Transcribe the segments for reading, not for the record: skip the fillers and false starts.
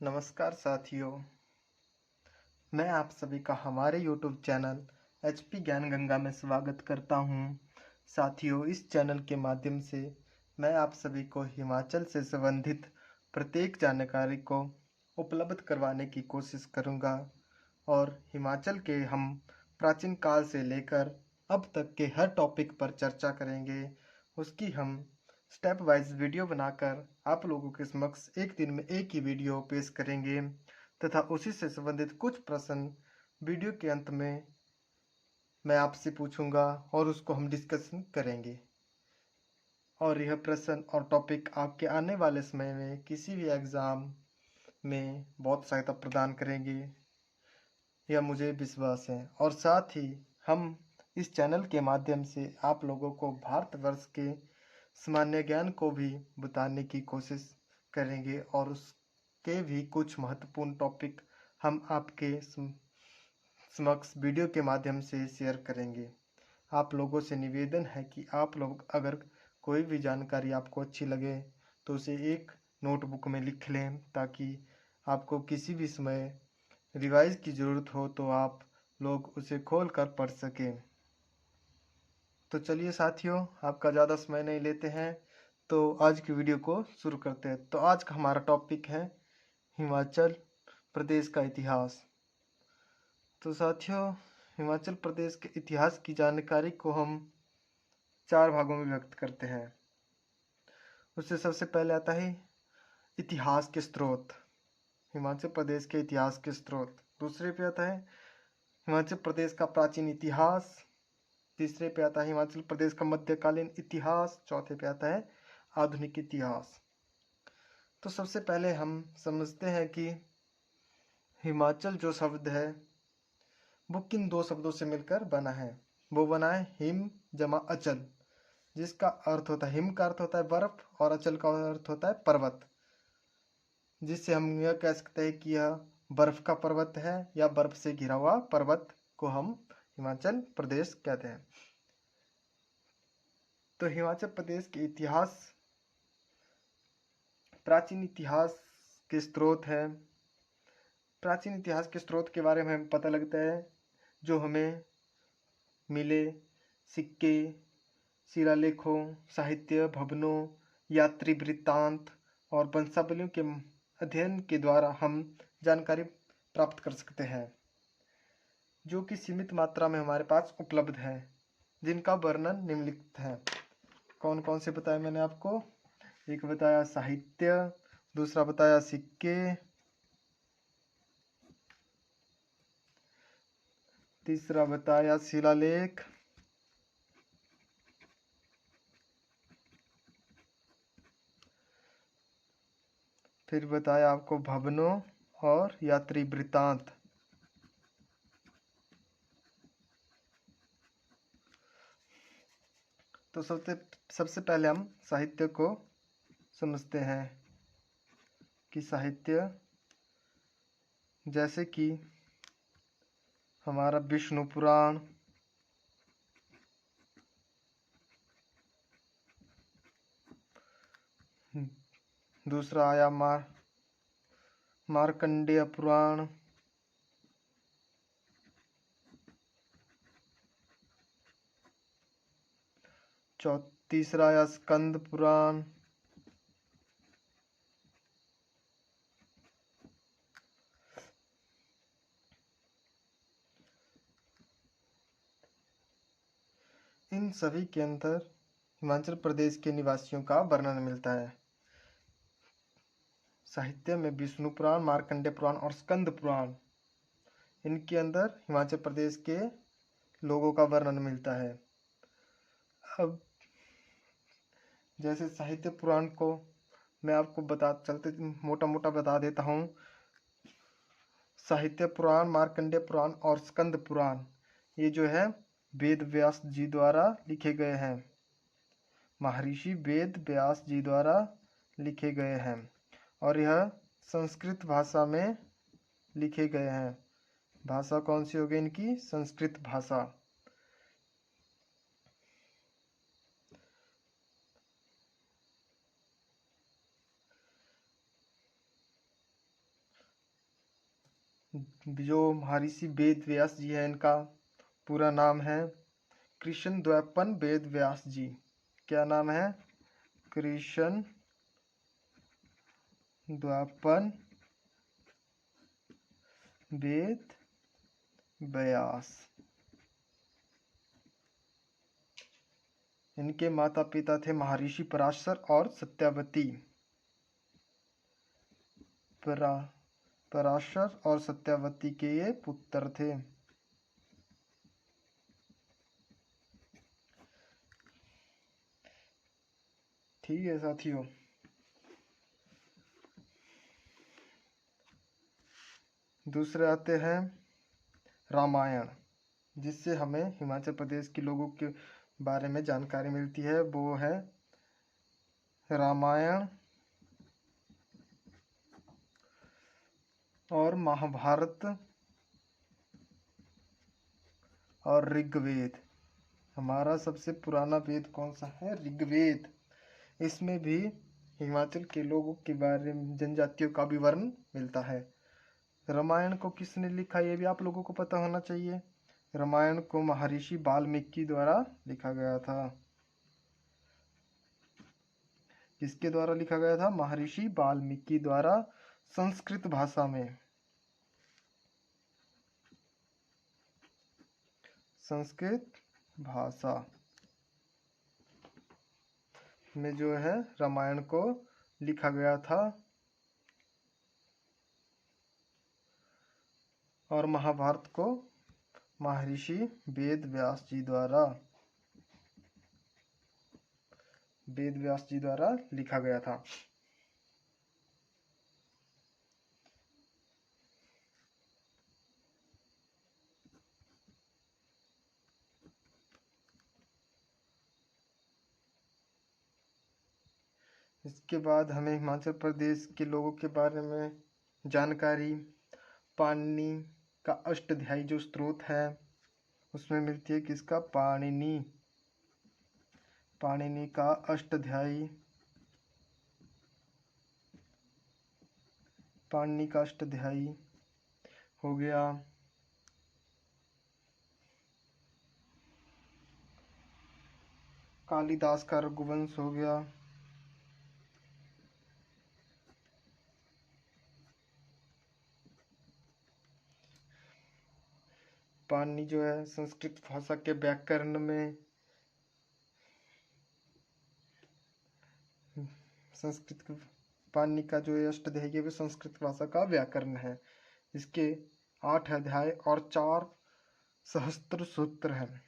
नमस्कार साथियों, मैं आप सभी का हमारे YouTube चैनल एचपी ज्ञान गंगा में स्वागत करता हूं। साथियों, इस चैनल के माध्यम से मैं आप सभी को हिमाचल से संबंधित प्रत्येक जानकारी को उपलब्ध करवाने की कोशिश करूंगा और हिमाचल के हम प्राचीन काल से लेकर अब तक के हर टॉपिक पर चर्चा करेंगे। उसकी हम स्टेप वाइज वीडियो बनाकर आप लोगों के समक्ष एक दिन में एक ही वीडियो पेश करेंगे तथा उसी से संबंधित कुछ प्रश्न वीडियो के अंत में मैं आपसे पूछूंगा और उसको हम डिस्कशन करेंगे और यह प्रश्न और टॉपिक आपके आने वाले समय में किसी भी एग्ज़ाम में बहुत सहायता प्रदान करेंगे, यह मुझे विश्वास है। और साथ ही हम इस चैनल के माध्यम से आप लोगों को भारतवर्ष के सामान्य ज्ञान को भी बताने की कोशिश करेंगे और उसके भी कुछ महत्वपूर्ण टॉपिक हम आपके समक्ष वीडियो के माध्यम से शेयर करेंगे। आप लोगों से निवेदन है कि आप लोग अगर कोई भी जानकारी आपको अच्छी लगे तो उसे एक नोटबुक में लिख लें ताकि आपको किसी भी समय रिवाइज की ज़रूरत हो तो आप लोग उसे खोल कर पढ़ सकें। तो चलिए साथियों, आपका ज़्यादा समय नहीं लेते हैं तो आज की वीडियो को शुरू करते हैं। तो आज का हमारा टॉपिक है हिमाचल प्रदेश का इतिहास। तो साथियों, हिमाचल प्रदेश के इतिहास की जानकारी को हम 4 भागों में व्यक्त करते हैं। उससे सबसे पहले आता है इतिहास के स्रोत, हिमाचल प्रदेश के इतिहास के स्रोत। दूसरे पे आता है हिमाचल प्रदेश का प्राचीन इतिहास। तीसरे पे आता है हिमाचल प्रदेश का मध्यकालीन इतिहास। चौथे पे आता है आधुनिक इतिहास। तो सबसे पहले हम समझते हैं कि हिमाचल जो शब्द है वो किन 2 शब्दों से मिलकर बना है। वो बना है हिम जमा अचल, जिसका अर्थ होता है, हिम का अर्थ होता है बर्फ और अचल का अर्थ होता है पर्वत, जिससे हम यह कह सकते हैं कि यह बर्फ का पर्वत है या बर्फ से घिरा हुआ पर्वत को हम हिमाचल प्रदेश कहते हैं। तो हिमाचल प्रदेश के इतिहास, प्राचीन इतिहास के स्रोत है। प्राचीन इतिहास के स्रोत के बारे में हमें पता लगता है जो हमें मिले सिक्के, शिलालेखों, साहित्य, भवनों, यात्री वृत्तांत और वंशावलियों के अध्ययन के द्वारा हम जानकारी प्राप्त कर सकते हैं, जो कि सीमित मात्रा में हमारे पास उपलब्ध है, जिनका वर्णन निम्नलिखित है। कौन कौन से बताए मैंने आपको? एक बताया साहित्य, दूसरा बताया सिक्के, तीसरा बताया शिलालेख, फिर बताया आपको भवनों और यात्री वृत्तांत। तो सबसे पहले हम साहित्य को समझते हैं कि साहित्य जैसे कि हमारा विष्णु पुराण, दूसरा आया मार्कंडेय पुराण, तीसरा आया स्कंद पुराण, इन सभी के अंदर हिमाचल प्रदेश के निवासियों का वर्णन मिलता है। साहित्य में विष्णु पुराण, मार्कंडेय पुराण और स्कंद पुराण, इनके अंदर हिमाचल प्रदेश के लोगों का वर्णन मिलता है। अब जैसे साहित्य पुराण को मैं आपको मोटा मोटा बता देता हूँ। साहित्य पुराण, मार्कंडेय पुराण और स्कंद पुराण, ये जो है वेद व्यास जी द्वारा लिखे गए हैं, महर्षि वेद व्यास जी द्वारा लिखे गए हैं और यह संस्कृत भाषा में लिखे गए हैं। भाषा कौन सी होगी इनकी? संस्कृत भाषा। जो महर्षि वेद व्यास जी है, इनका पूरा नाम है कृष्ण द्वैपायन वेद व्यास जी। क्या नाम है? कृष्ण द्वैपायन वेद व्यास। इनके माता पिता थे महर्षि पराशर और सत्यवती। पराशर और सत्यवती के ये पुत्र थे। ठीक है साथियों, दूसरे आते हैं रामायण, जिससे हमें हिमाचल प्रदेश के लोगों के बारे में जानकारी मिलती है। वो है रामायण और महाभारत और ऋग्वेद। हमारा सबसे पुराना वेद कौन सा है? ऋग्वेद। इसमें भी हिमाचल के लोगों के बारे में, जनजातियों का विवरण मिलता है। रामायण को किसने लिखा, ये भी आप लोगों को पता होना चाहिए। रामायण को महर्षि वाल्मीकि द्वारा लिखा गया था। किसके द्वारा लिखा गया था? महर्षि वाल्मीकि द्वारा, संस्कृत भाषा में। संस्कृत भाषा में जो है रामायण को लिखा गया था। और महाभारत को महर्षि वेद व्यास जी द्वारा लिखा गया था। इसके बाद हमें हिमाचल प्रदेश के लोगों के बारे में जानकारी पाणिनि का अष्टाध्यायी जो स्रोत है उसमें मिलती है। किसका? पाणिनि। पाणिनि का अष्टाध्यायी, पाणिनि का अष्टाध्यायी हो गया। कालिदास का रघुवंश हो गया। पाणिनि जो है संस्कृत भाषा के व्याकरण में, संस्कृत पाणिनि का जो अष्टाध्यायी है वो संस्कृत भाषा का व्याकरण है। इसके 8 अध्याय और 4 सहस्त्र सूत्र हैं।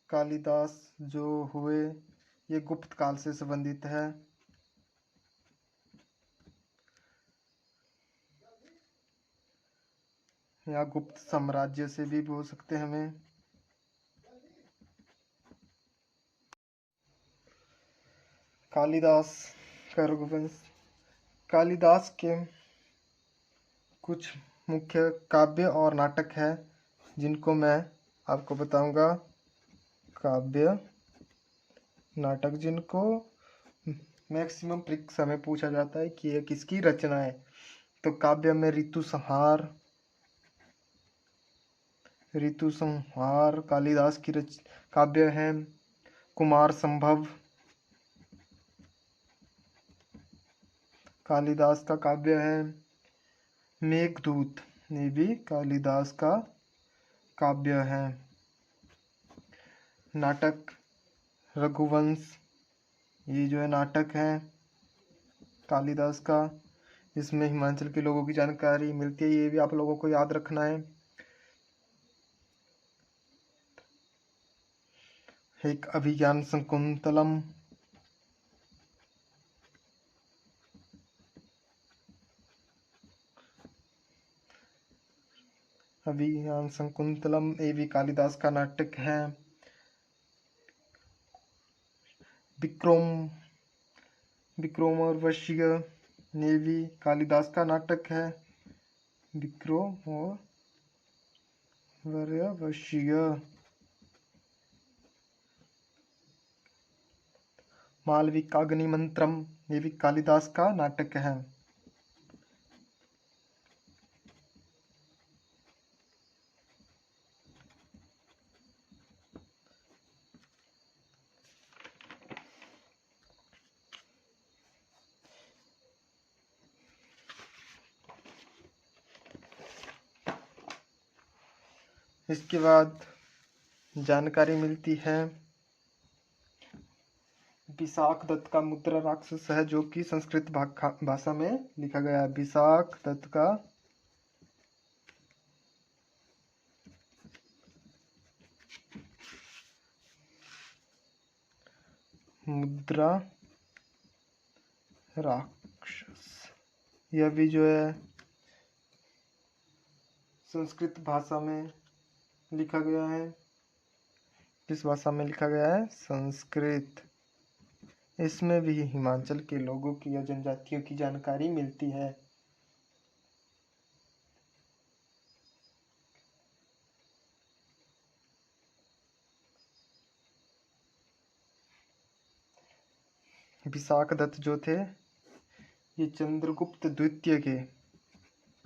कालिदास जो हुए ये गुप्त काल से संबंधित है। या गुप्त साम्राज्य से भी बोल सकते हैं हमें। कालिदास का रघुवंश। कालिदास के कुछ मुख्य काव्य और नाटक है जिनको मैं आपको बताऊंगा। काव्य नाटक जिनको मैक्सिमम परीक्षा में पूछा जाता है कि ये किसकी रचना है। तो काव्य में ऋतु संहार कालिदास की काव्य है। कुमार संभव कालिदास का काव्य है। मेघदूत ये भी कालिदास का काव्य है। नाटक रघुवंश ये जो है नाटक है कालिदास का। इसमें हिमाचल के लोगों की जानकारी मिलती है, ये भी आप लोगों को याद रखना है। एक अभिज्ञान शकुंतलम, अभिज्ञान शकुंतलम ये भी कालिदास का नाटक है। विक्रमोर्वशीय ये भी कालिदास का नाटक है। विक्रमोर्वशीय मालविकाग्निमंत्रम, ये भी कालिदास का नाटक है। इसके बाद जानकारी मिलती है विशाख दत्त का मुद्रा राक्षस है, जो कि संस्कृत भाषा में लिखा गया है। विशाख दत्त का मुद्रा राक्षस, यह भी जो है संस्कृत भाषा में लिखा गया है। किस भाषा में लिखा गया है? संस्कृत। इसमें भी हिमाचल के लोगों की या जनजातियों की जानकारी मिलती है। विशाख दत्त जो थे, ये चंद्रगुप्त द्वितीय के,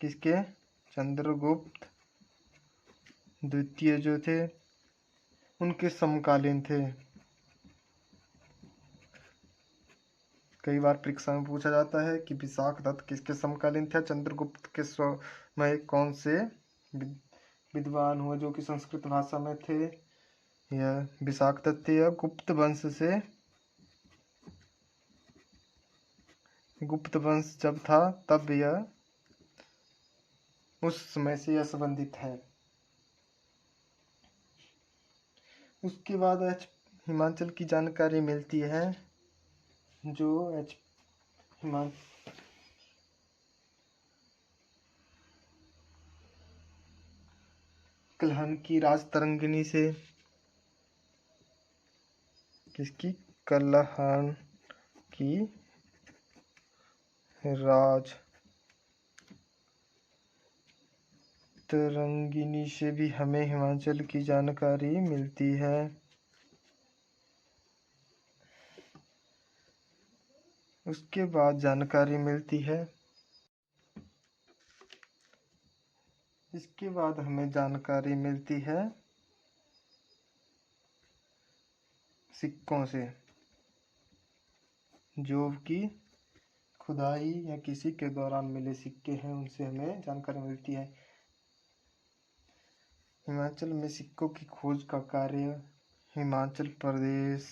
किसके? चंद्रगुप्त द्वितीय जो थे उनके समकालीन थे। कई बार परीक्षा में पूछा जाता है कि विशाख दत्त किसके समकालीन थे? चंद्रगुप्त के समय कौन से विद्वान हुए जो कि संस्कृत भाषा में थे? यह विशाख दत्त थे। यह गुप्त वंश जब था तब यह उस समय से यह संबंधित है। उसके बाद हिमाचल की जानकारी मिलती है, जो कल्हन की राजतरंगिणी से, किसकी? कल्हन की राजतरंगिणी से भी हमें हिमाचल की जानकारी मिलती है। उसके बाद जानकारी मिलती है, इसके बाद हमें जानकारी मिलती है सिक्कों से, जो कि खुदाई या किसी के दौरान मिले सिक्के हैं, उनसे हमें जानकारी मिलती है। हिमाचल में सिक्कों की खोज का कार्य हिमाचल प्रदेश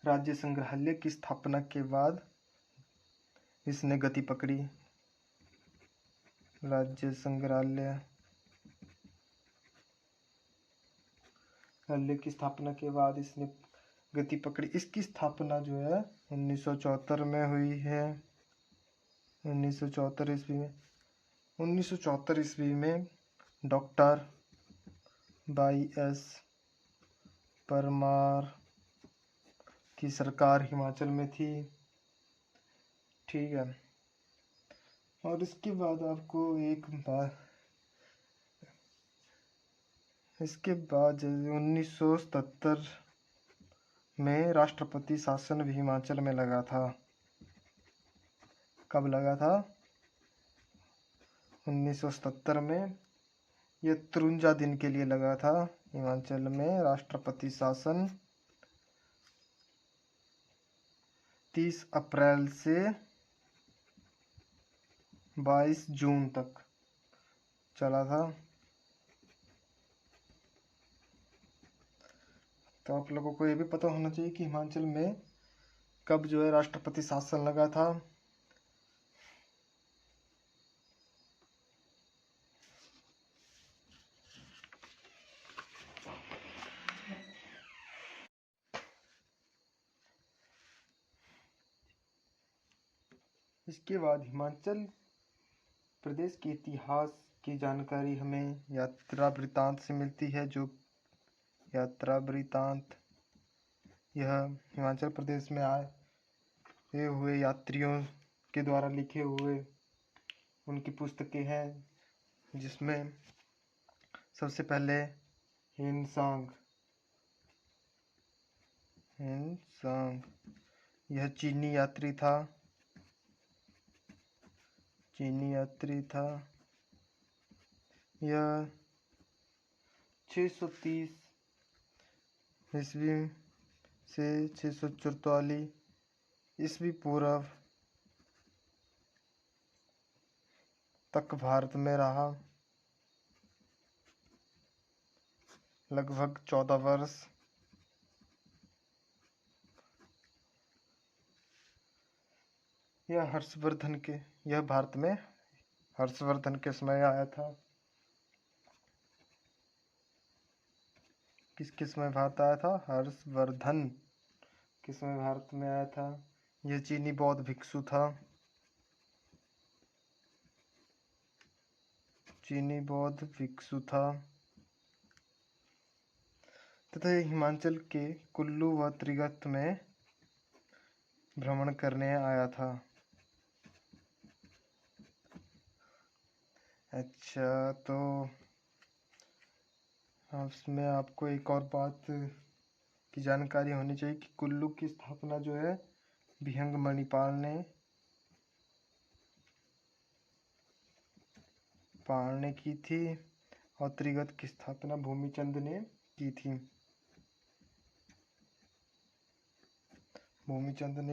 राज्य संग्रहालय की स्थापना के बाद इसने गति पकड़ी। राज्य संग्रहालय की स्थापना के बाद इसने गति पकड़ी। इसकी स्थापना जो है 1974 में हुई है। 1974 ईस्वी में डॉक्टर वाई.एस. परमार की सरकार हिमाचल में थी। ठीक है। और इसके बाद आपको इसके बाद 1977 में राष्ट्रपति शासन भी हिमाचल में लगा था। कब लगा था? 1977 में। यह 53 दिन के लिए लगा था। हिमाचल में राष्ट्रपति शासन 30 अप्रैल से 22 जून तक चला था। तो आप लोगों को ये भी पता होना चाहिए कि हिमाचल में कब जो है राष्ट्रपति शासन लगा था। इसके बाद हिमाचल प्रदेश के इतिहास की जानकारी हमें यात्रा वृत्तांत से मिलती है। जो यात्रा वृत्तांत, यह हिमाचल प्रदेश में आए हुए यात्रियों के द्वारा लिखे हुए उनकी पुस्तकें हैं, जिसमें सबसे पहले हिमसांग हेनसांग, यह चीनी यात्री था। यह 630 ईस्वी से 644 ईस्वी पूर्व तक भारत में रहा, लगभग 14 वर्ष। यह भारत में हर्षवर्धन के समय आया था। किसके समय भारत आया था? हर्षवर्धन के समय भारत में आया था। यह चीनी बौद्ध भिक्षु था। तथा हिमाचल के कुल्लू व त्रिगत में भ्रमण करने आया था। अच्छा, तो उसमें आपको एक और बात की जानकारी होनी चाहिए कि कुल्लू की स्थापना जो है विहंग मणिपाल ने की थी और त्रिगत की स्थापना भूमिचंद ने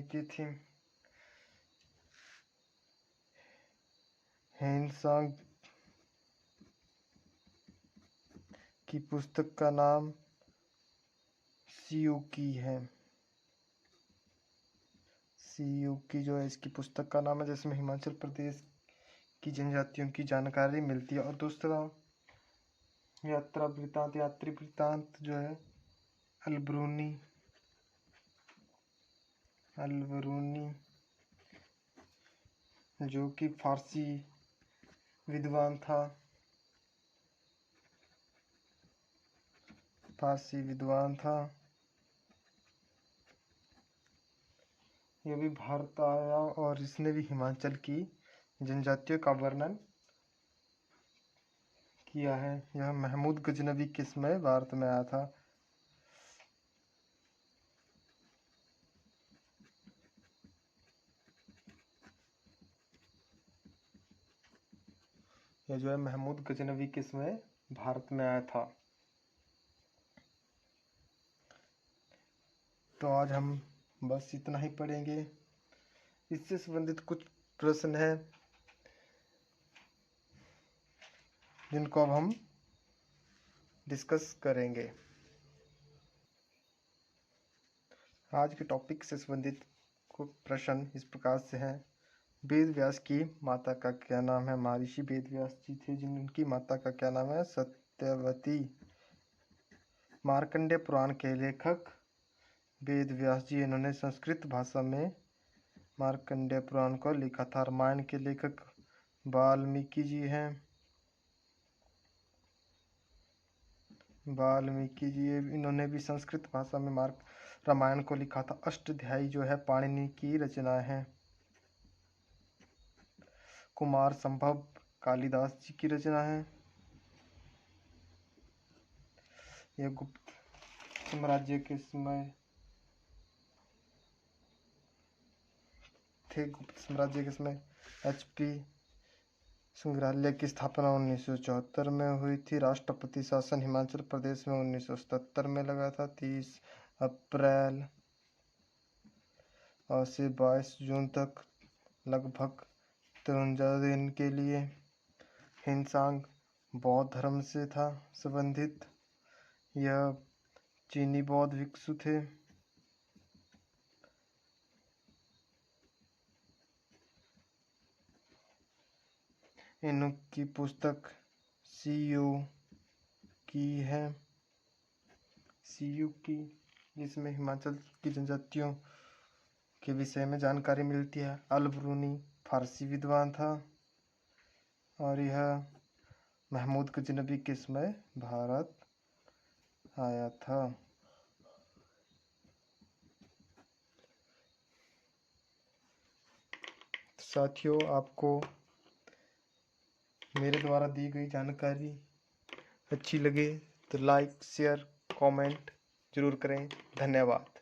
की थी। हेनसांग की पुस्तक का नाम सियुकी है। सियुकी जो है इसकी पुस्तक का नाम है, जिसमें हिमाचल प्रदेश की जनजातियों की जानकारी मिलती है। और दूसरा यात्री वृत्तांत जो है अलबरूनी जो कि फारसी विद्वान था। यह भी भारत आया और इसने भी हिमाचल की जनजातियों का वर्णन किया है। यह महमूद गजनवी के समय भारत में आया था। यह जो है महमूद गजनवी के समय भारत में आया था। तो आज हम बस इतना ही पढ़ेंगे। इससे संबंधित कुछ प्रश्न हैं जिनको अब हम डिस्कस करेंगे। आज के टॉपिक से संबंधित कुछ प्रश्न इस प्रकार से हैं। वेद व्यास की माता का क्या नाम है? महर्षि वेद व्यास जी थे जिनकी माता का क्या नाम है? सत्यवती। मार्कंडेय पुराण के लेखक वेद व्यास जी, इन्होंने संस्कृत भाषा में मार्कंडेय पुराण को लिखा था। रामायण के लेखक वाल्मीकि जी हैं। इन्होंने भी संस्कृत भाषा में रामायण को लिखा था। अष्टाध्यायी जो है पाणिनि की रचना है। कुमार संभव कालिदास जी की रचना है। यह गुप्त साम्राज्य के समय HP संग्रहालय की स्थापना 1974 में हुई थी। राष्ट्रपति शासन हिमाचल प्रदेश में 1977 में लगा था। 30 अप्रैल और से 22 जून तक लगभग 53 दिन के लिए। हेनसांग बौद्ध धर्म से था संबंधित। यह चीनी बौद्ध भिक्षु थे। इनकी पुस्तक सियुकी है। जिसमें हिमाचल की जनजातियों के विषय में जानकारी मिलती है। अलबरूनी फारसी विद्वान था और यह महमूद गजनवी के समय भारत आया था। साथियों, आपको मेरे द्वारा दी गई जानकारी अच्छी लगे तो लाइक, शेयर, कमेंट जरूर करें। धन्यवाद।